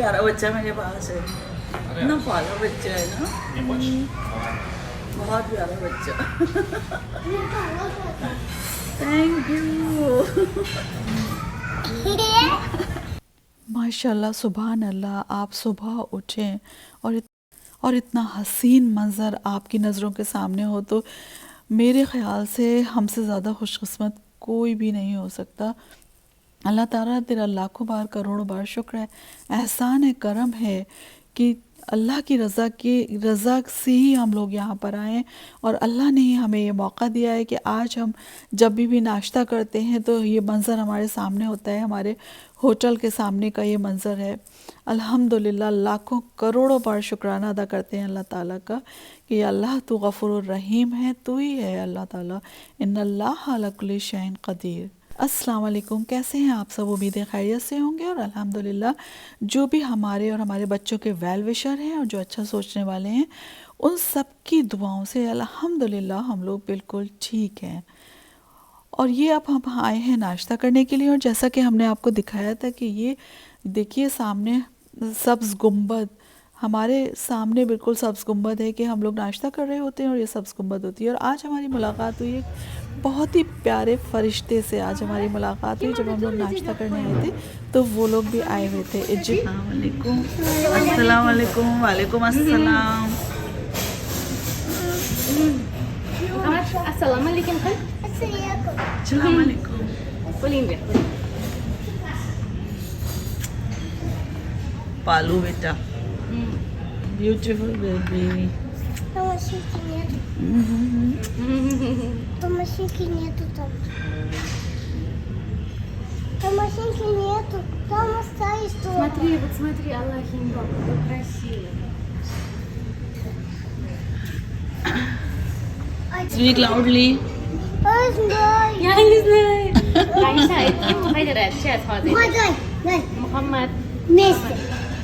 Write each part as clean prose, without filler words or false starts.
प्यारा बच्चा मेरे पास है, इतना प्यारा बच्चा है ना, बहुत प्यारा बच्चा। Thank you. माशाल्लाह, सुभान अल्लाह। आप सुबह उठें और इतना हसीन मंज़र आपकी नज़रों के सामने हो तो मेरे ख़्याल से हमसे ज़्यादा खुशकिस्मत कोई भी नहीं हो सकता। अल्लाह ताला तेरा लाखों बार करोड़ों बार शुक्र है, एहसान है, करम है कि अल्लाह की रज़ा से ही हम लोग यहाँ पर आए और अल्लाह ने ही हमें ये मौका दिया है कि आज हम जब भी नाश्ता करते हैं तो ये मंज़र हमारे सामने होता है, हमारे होटल के सामने का ये मंज़र है। अल्हम्दुलिल्लाह, लाखों करोड़ों बार शुक्राना अदा करते हैं अल्लाह ताला का कि अल्लाह तू गफ़ूरुर रहीम है, तू ही है अल्लाह ताला। इन्नल्लाह अला कुल्लि शैइन क़दीर। अस्सलाम वालेकुम, कैसे हैं आप सब? उम्मीदें खैरियत से होंगे और अल्हम्दुलिल्लाह जो भी हमारे और हमारे बच्चों के वेल विशर हैं और जो अच्छा सोचने वाले हैं, उन सब की दुआओं से अल्हम्दुलिल्लाह हम लोग बिल्कुल ठीक हैं। और ये अब हम आए हैं नाश्ता करने के लिए और जैसा कि हमने आपको दिखाया था कि ये देखिए सामने सब्ज़ गुंबद, हमारे सामने बिल्कुल सब्ज़ गुंबद है कि हम लोग नाश्ता कर रहे होते हैं और ये सब्ज़ गुंबद होती है। और आज हमारी मुलाकात हुई एक बहुत ही प्यारे फरिश्ते से। आज हमारी मुलाकात हुई जब हम लोग नाश्ता करने आए थे तो वो लोग भी आए हुए थे। अस्सलाम वालेकुम। वालेकुम अस्सलाम। अस्सलाम वालेकुम। अस्सलाम वालेकुम। पालू बेटा, beautiful baby. Томашинки нету там. Томашинки нету. Там остались что? Смотри, вот смотри, Аллахимба, какой красивый. Speak loudly. Я не знаю. Аиша, это Хайдарат, сейчас ходит. Дай. Мухаммад. Вместе.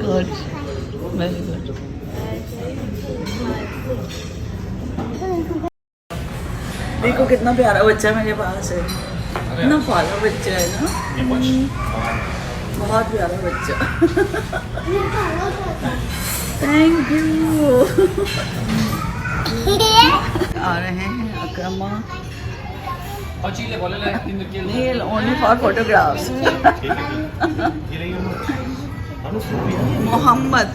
Good. Very good. देखो कितना प्यारा बच्चा मेरे पास है, इतना प्यारा बच्चा है ना, बहुत प्यारा बच्चा। Thank you. आ रहे हैं अकरमा, ओनली फॉर फोटोग्राफ्स। मोहम्मद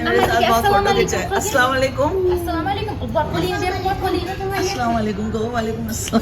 मेरे साथ बहुत फोटो खिंचाए। अस्सलाम वालेकुम। अस्सलाम वालेकुम। अस्सलाम वालेकुम। गो वालेकुम अस्सलाम।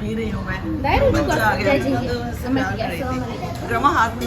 पी रही हूँ मैं। दायरे में बच्चा आ गया जय जय। तो उससे प्यार कर रही थी। अकरमा हाथ में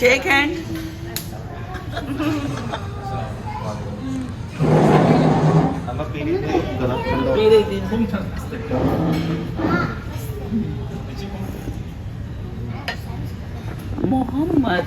शेक हैंड। पी रही थी। मोहम्मद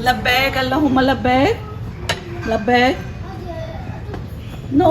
लब्बैक अल्लाहुम्मा लब्बैक। लब्बैक नो।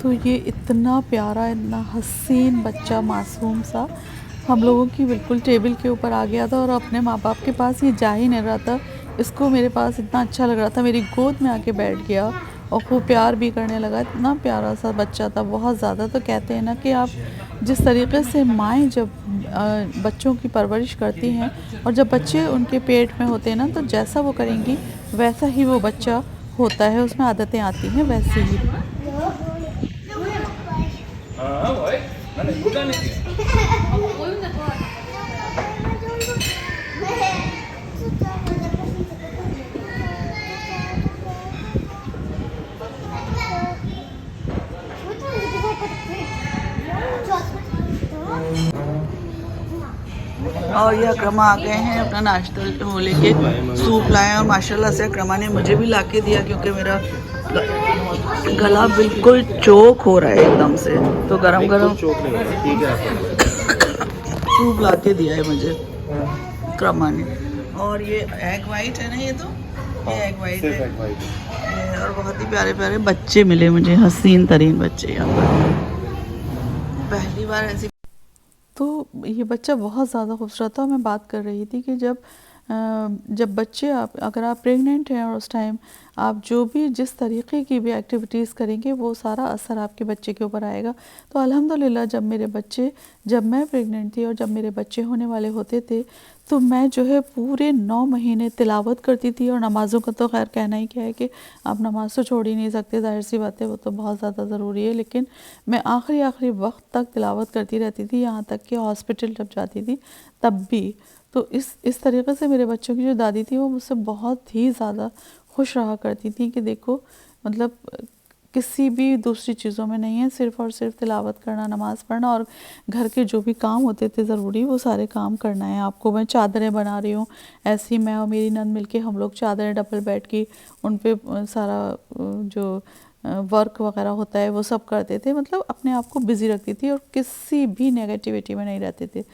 तो ये इतना प्यारा, इतना हसीन बच्चा, मासूम सा हम लोगों की बिल्कुल टेबल के ऊपर आ गया था और अपने माँ बाप के पास ये जा ही नहीं रहा था। इसको मेरे पास इतना अच्छा लग रहा था, मेरी गोद में आके बैठ गया और खूब प्यार भी करने लगा। इतना प्यारा सा बच्चा था, बहुत ज़्यादा। तो कहते हैं ना कि आप जिस तरीके से माएँ जब बच्चों की परवरिश करती हैं और जब बच्चे उनके पेट में होते हैं ना, तो जैसा वो करेंगी वैसा ही वो बच्चा होता है, उसमें आदतें आती हैं वैसे ही। और ये अक्रमा आ गए हैं अपना नाश्ता वो लेके, सूप लाए और माशाल्लाह से अक्रमा ने मुझे भी ला के दिया क्योंकि मेरा गला बिल्कुल चोक हो रहा है एकदम से, तो गरम गरम चोक नहीं होगा, ठीक है आपको। सूप ला के दिया है मुझे क्रमा ने। और ये एग वाइट है ना, ये तो ये एग वाइट सिर्फ है। एग वाइट है। और बहुत ही प्यारे प्यारे बच्चे मिले मुझे, हसीन तरीन बच्चे यहाँ पर, पहली बार ऐसी। तो ये बच्चा बहुत ज़्यादा खूबसूरत था। और मैं बात कर रही थी कि जब बच्चे अगर आप प्रेग्नेंट हैं और उस टाइम आप जो भी जिस तरीके की भी एक्टिविटीज़ करेंगे वो सारा असर आपके बच्चे के ऊपर आएगा। तो अल्हम्दुलिल्लाह जब मैं प्रेग्नेंट थी और जब मेरे बच्चे होने वाले होते थे तो मैं जो है पूरे 9 महीने तिलावत करती थी। और नमाज़ों का तो खैर कहना ही क्या है कि आप नमाज़ तो छोड़ ही नहीं सकते, ज़ाहिर सी बात है, वो तो बहुत ज़्यादा ज़रूरी है। लेकिन मैं आखिरी वक्त तक तिलावत करती रहती थी, यहाँ तक कि हॉस्पिटल जब जाती थी तब भी। तो इस तरीक़े से मेरे बच्चों की जो दादी थी वो मुझसे बहुत ही ज़्यादा खुश रहा करती थी कि देखो मतलब किसी भी दूसरी चीज़ों में नहीं है, सिर्फ़ और सिर्फ तिलावत करना, नमाज़ पढ़ना और घर के जो भी काम होते थे ज़रूरी वो सारे काम करना है आपको। मैं चादरें बना रही हूँ, ऐसे ही मैं और मेरी नंद मिलके हम लोग चादरें डबल बेड की उन पे सारा जो वर्क वगैरह होता है वो सब करते थे। मतलब अपने आप को बिज़ी रखती थी और किसी भी नेगेटिविटी में नहीं रहते थे।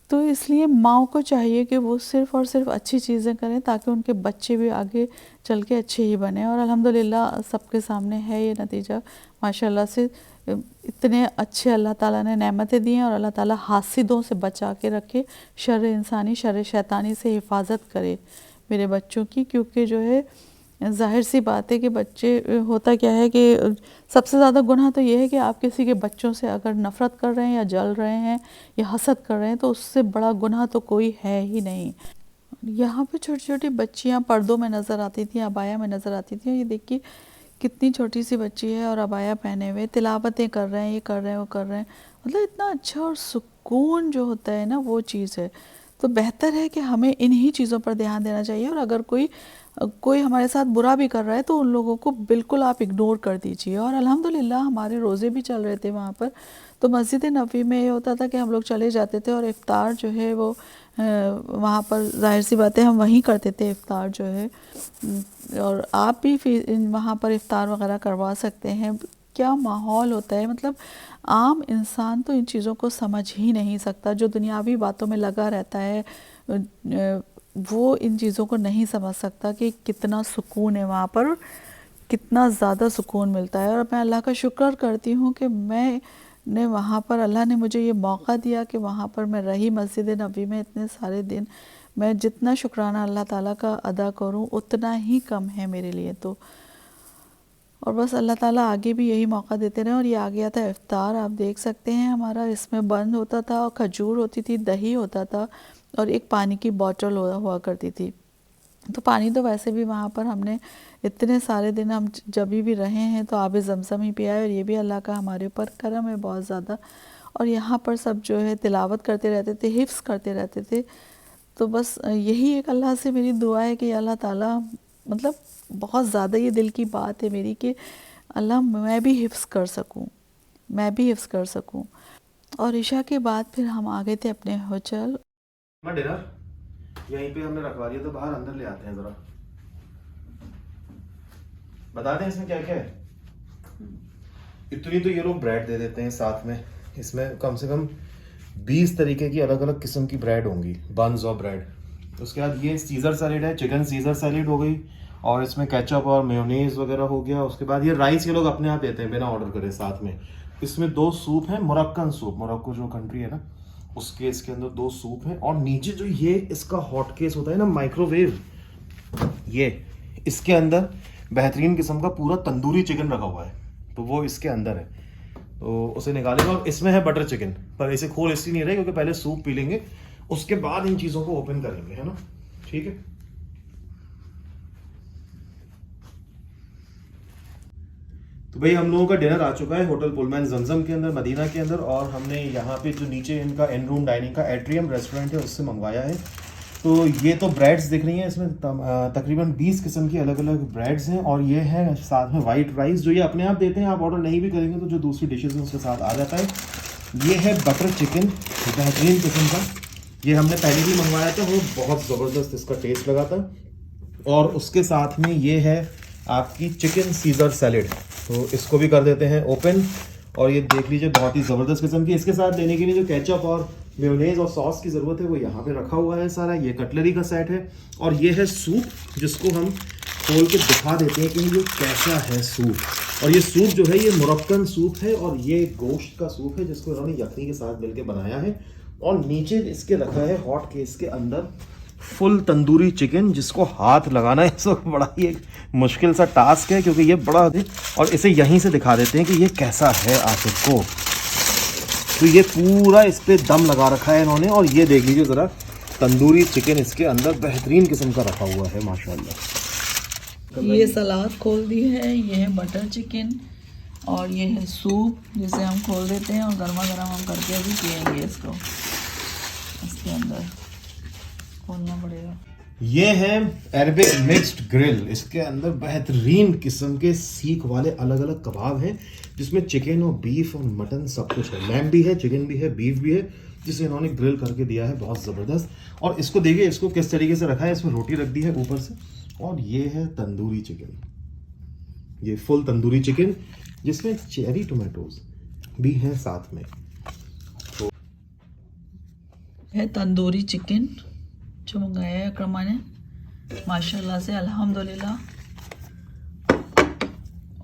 तो इसलिए माँओं को चाहिए कि वो सिर्फ़ और सिर्फ अच्छी चीज़ें करें ताकि उनके बच्चे भी आगे चल के अच्छे ही बने। और अल्हम्दुलिल्लाह सबके सामने है ये नतीजा माशाल्लाह से। इतने अच्छे अल्लाह ताला ने नेमतें दी हैं और अल्लाह ताला हासिदों से बचा के रखे, शर इंसानी शर शैतानी से हिफाजत करे मेरे बच्चों की। क्योंकि जो है ज़ाहिर सी बात है कि बच्चे, होता क्या है कि सबसे ज़्यादा गुनाह तो ये है कि आप किसी के बच्चों से अगर नफ़रत कर रहे हैं या जल रहे हैं या हसद कर रहे हैं तो उससे बड़ा गुनाह तो कोई है ही नहीं। यहाँ पे छोटी छोटी बच्चियाँ पर्दों में नज़र आती थी, अबाया में नज़र आती थी। और ये देखिए कितनी छोटी सी बच्ची है और अबाया पहने हुए तिलावतें कर रहे हैं, ये कर रहे हैं, वो कर रहे हैं। मतलब इतना अच्छा और सुकून जो होता है ना वो चीज़ है। तो बेहतर है कि हमें इन्हीं चीज़ों पर ध्यान देना चाहिए। और अगर कोई हमारे साथ बुरा भी कर रहा है तो उन लोगों को बिल्कुल आप इग्नोर कर दीजिए। और अल्हम्दुलिल्लाह हमारे रोज़े भी चल रहे थे वहाँ पर। तो मस्जिद नबवी में ये होता था कि हम लोग चले जाते थे और इफ्तार जो है वो वहाँ पर ज़ाहिर सी बात है हम वहीं करते थे इफ्तार जो है। और आप भी वहाँ पर इफ्तार वगैरह करवा सकते हैं। क्या माहौल होता है, मतलब आम इंसान तो इन चीज़ों को समझ ही नहीं सकता। जो दुनियावी बातों में लगा रहता है वो इन चीज़ों को नहीं समझ सकता कि कितना सुकून है वहाँ पर, कितना ज़्यादा सुकून मिलता है। और मैं अल्लाह का शुक्र करती हूँ कि मैंने वहाँ पर, अल्लाह ने मुझे ये मौका दिया कि वहाँ पर मैं रही मस्जिद नबी में इतने सारे दिन। मैं जितना शुक्राना अल्लाह ताला का अदा करूँ उतना ही कम है मेरे लिए तो। और बस अल्लाह ताला आगे भी यही मौका देते रहे। और ये आ गया था इफ्तार, आप देख सकते हैं हमारा इसमें बंद होता था और खजूर होती थी, दही होता था और एक पानी की बोतल हुआ करती थी। तो पानी तो वैसे भी वहाँ पर हमने इतने सारे दिन हम जब भी रहे हैं तो आब ज़मज़म ही पिया है। और ये भी अल्लाह का हमारे ऊपर करम है बहुत ज़्यादा। और यहाँ पर सब जो है तिलावत करते रहते थे, हिफ्ज़ करते रहते थे। तो बस यही एक अल्लाह से मेरी दुआ है कि अल्लाह ताला, मतलब बहुत ज़्यादा ये दिल की बात है मेरी कि अल्लाह मैं भी हिफ्ज़ कर सकूं, मैं भी हिफ्ज़ कर सकूं। और इशा के बाद फिर हम आ गए थे अपने होटल। डिनर यहीं पे हमने रखवा दिया, तो बाहर अंदर ले आते हैं जरा, बता दें इसमें क्या क्या है। इतनी तो ये लोग ब्रेड दे देते हैं साथ में, इसमें कम से कम 20 तरीके की अलग अलग किस्म की ब्रेड होंगी, बन्स और ब्रेड। उसके बाद ये सीजर सैलेड है, चिकन सीजर सैलेड हो गई और इसमें केचप और मेयोनीज वगैरह हो गया। उसके बाद ये राइस ये लोग अपने आप देते हैं बिना ऑर्डर करे साथ में। इसमें 2 सूप हैं, मोरक्कन सूप, मोरक्को जो कंट्री है ना उसके, इसके अंदर 2 सूप हैं। और नीचे जो ये इसका हॉट केस होता है ना, माइक्रोवेव, ये इसके अंदर बेहतरीन किस्म का पूरा तंदूरी चिकन रखा हुआ है, तो वो इसके अंदर है, तो उसे निकालेंगे। और इसमें है बटर चिकन, पर इसे खोल इसलिए नहीं रहे क्योंकि पहले सूप पी लेंगे उसके बाद इन चीज़ों को ओपन करेंगे, है ना, ठीक है। तो भाई हम लोगों का डिनर आ चुका है होटल पुलमैन जमजम के अंदर, मदीना के अंदर। और हमने यहाँ पे जो नीचे इनका इन रूम डाइनिंग का एट्रियम रेस्टोरेंट है उससे मंगवाया है। तो ये तो ब्रेड्स दिख रही हैं, इसमें तकरीबन 20 किस्म की अलग अलग ब्रेड्स हैं। और ये है साथ में वाइट राइस जो ये अपने आप देते हैं, आप ऑर्डर नहीं भी करेंगे तो जो दूसरी डिशेज हैं उसके साथ आ जाता है। ये है बटर चिकन, बेहतरीन किस्म का, ये हमने पहले भी मंगवाया था, वो बहुत ज़बरदस्त इसका टेस्ट लगा था। और उसके साथ में ये है आपकी चिकन सीजर सैलेड, तो इसको भी कर देते हैं ओपन। और ये देख लीजिए बहुत ही ज़बरदस्त किस्म की, इसके साथ देने के लिए जो केचप और मेयोनेज़ और सॉस की ज़रूरत है वो यहाँ पे रखा हुआ है सारा। ये कटलरी का सेट है और ये है सूप जिसको हम खोल के दिखा देते हैं कि ये कैसा है सूप। और ये सूप जो है ये मोरक्कन सूप है और ये गोश्त का सूप है जिसको इन्होंने यखनी के साथ मिलके बनाया है। और नीचे इसके रखा है हॉट केस के अंदर फुल तंदूरी चिकन जिसको हाथ लगाना है सो बड़ा ही एक मुश्किल सा टास्क है क्योंकि ये बड़ा है। और इसे यहीं से दिखा देते हैं कि ये कैसा है आसिफ को। तो ये पूरा इस पे दम लगा रखा है इन्होंने और ये देख लीजिए ज़रा तंदूरी चिकन इसके अंदर बेहतरीन किस्म का रखा हुआ है माशाल्लाह। ये सलाद खोल दी है, ये है बटर चिकन और ये है सूप जिसे हम खोल देते हैं और गर्मा गर्म हम करके अभी पिएंगे इसको। इसके अंदर खोलना पड़ेगा। ये है अरबिक मिक्स्ड ग्रिल, इसके अंदर बेहतरीन किस्म के सीख वाले अलग अलग कबाब हैं जिसमें चिकन और बीफ और मटन सब कुछ है। लैम्ब भी है, चिकन भी है, बीफ भी है जिसे इन्होंने ग्रिल करके दिया है बहुत ज़बरदस्त। और इसको देखिए इसको किस तरीके से रखा है, इसमें रोटी रख दी है ऊपर से। और ये है तंदूरी चिकन, ये फुल तंदूरी चिकन जिसमें चेरी टोमेटोज भी हैं साथ में। तो है तंदूरी चिकन जो मंगाया है अकरमा ने माशाल्लाह से अल्हम्दुलिल्लाह।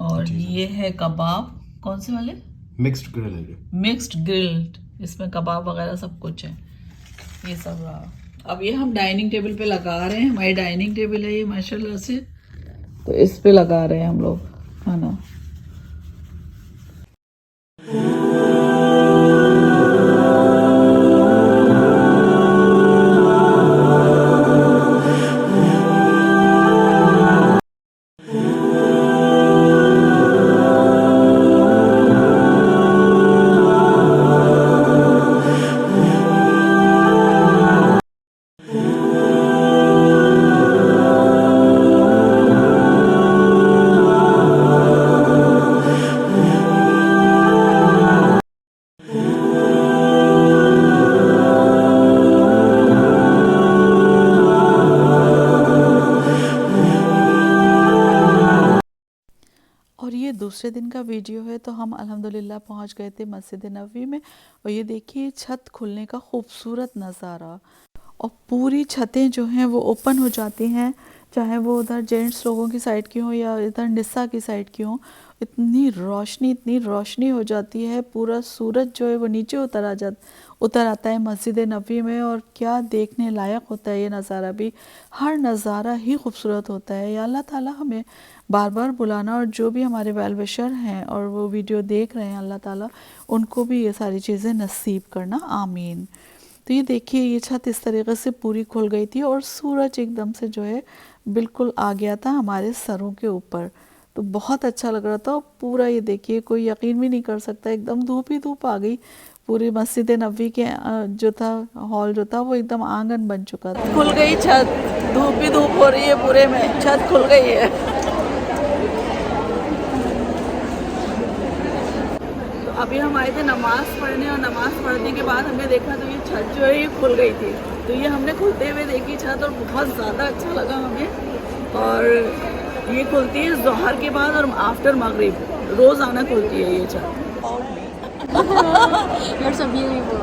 और ये है कबाब, कौन से वाले? मिक्स्ड ग्रिल है ये। मिक्स्ड ग्रिल्ड, इसमें कबाब वगैरह सब कुछ है। ये सब रहा। अब ये हम डाइनिंग टेबल पे लगा रहे हैं, हमारी डाइनिंग टेबल है ये माशाल्लाह से, तो इस पे लगा रहे हैं हम लोग खाना। दूसरे दिन का वीडियो है। तो हम अल्हम्दुलिल्लाह पहुंच गए थे मस्जिद नबवी में और ये देखिए छत खुलने का खूबसूरत नज़ारा। और पूरी छतें जो हैं वो ओपन हो जाती हैं, चाहे वो उधर जेंट्स लोगों की साइड की हो या इधर निस्सा की साइड की हो। इतनी रोशनी हो जाती है, पूरा सूरज जो है वो नीचे उतर आता है मस्जिद नबवी में। और क्या देखने लायक होता है ये नज़ारा भी, हर नज़ारा ही खूबसूरत होता है। या अल्लाह ताला हमें बार बार बुलाना, और जो भी हमारे वेल विशर हैं और वो वीडियो देख रहे हैं अल्लाह ताला उनको भी ये सारी चीज़ें नसीब करना, आमीन। तो ये देखिए ये छत इस तरीके से पूरी खुल गई थी और सूरज एकदम से जो है बिल्कुल आ गया था हमारे सरों के ऊपर। तो बहुत अच्छा लग रहा था। और पूरा ये देखिए कोई यकीन भी नहीं कर सकता, एकदम धूप ही धूप आ गई। पूरी मस्जिद नबवी के जो था हॉल जो था वो एकदम आंगन बन चुका था। खुल गई छत, धूप ही धूप हो रही है पूरे में, छत खुल गई है। तो अभी हम आए थे नमाज़ पढ़ने और नमाज़ पढ़ने के बाद हमने देखा तो ये छत जो है ये खुल गई थी। तो ये हमने खुलते हुए देखी छत और बहुत ज़्यादा अच्छा लगा हमें। और ये खुलती है ज़ोहर के बाद और आफ्टर मगरिब, रोज़ाना खुलती है ये छत। You're so beautiful.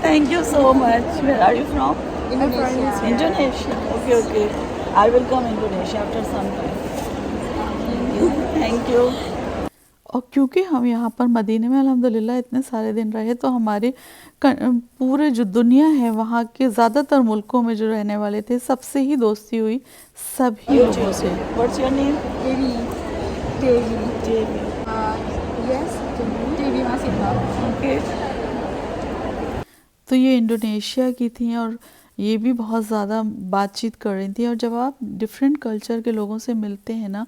Thank you so much. Where are you from? Indonesia. Indonesia. Okay, okay. I will come Indonesia after some time. Thank you. और क्योंकि हम यहाँ पर मदीने में अल्हम्दुलिल्लाह इतने सारे दिन रहे तो हमारे पूरे जो दुनिया है वहाँ के ज़्यादातर मुल्कों में जो रहने वाले थे सबसे ही दोस्ती हुई, सभी लोगों से। What's your name? Devi. Yes. Devi Masita. Okay. तो ये इंडोनेशिया की थी और ये भी बहुत ज़्यादा बातचीत कर रही थी। और जब आप डिफरेंट कल्चर के लोगों से मिलते हैं ना,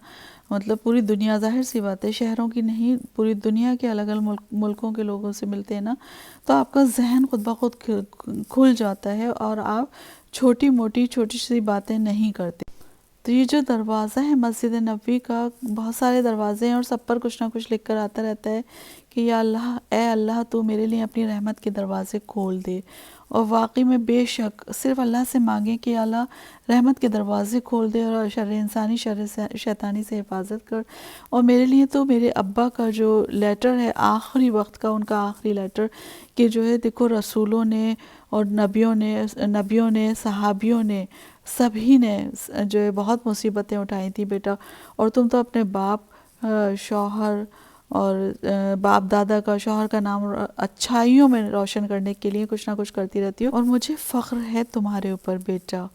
मतलब पूरी दुनिया, जाहिर सी बात है शहरों की नहीं, पूरी दुनिया के अलग अलग मुल्कों के लोगों से मिलते हैं ना, तो आपका जहन खुद ब खुद खुल जाता है और आप छोटी सी बातें नहीं करते। तो ये जो दरवाज़ा है मस्जिद नबवी का, बहुत सारे दरवाजे हैं और सब पर कुछ ना कुछ लिख कर आता रहता है कि या अल्लाह, ए अल्लाह तू मेरे लिए अपनी रहमत के दरवाज़े खोल दे। और वाकई में बेशक सिर्फ अल्लाह से मांगें कि अल्लाह रहमत के दरवाज़े खोल दे और शर इंसानी शर शैतानी से हिफाजत कर। और मेरे लिए तो मेरे अब्बा का जो लेटर है आखिरी वक्त का, उनका आखिरी लेटर कि जो है देखो रसूलों ने और नबियों ने सहाबियों ने सभी ने जो है बहुत मुसीबतें उठाई थी बेटा, और तुम तो अपने बाप शौहर और बाप दादा का, शौहर का नाम अच्छाइयों में रोशन करने के लिए कुछ ना कुछ करती रहती हो और मुझे फ़ख्र है तुम्हारे ऊपर बेटा।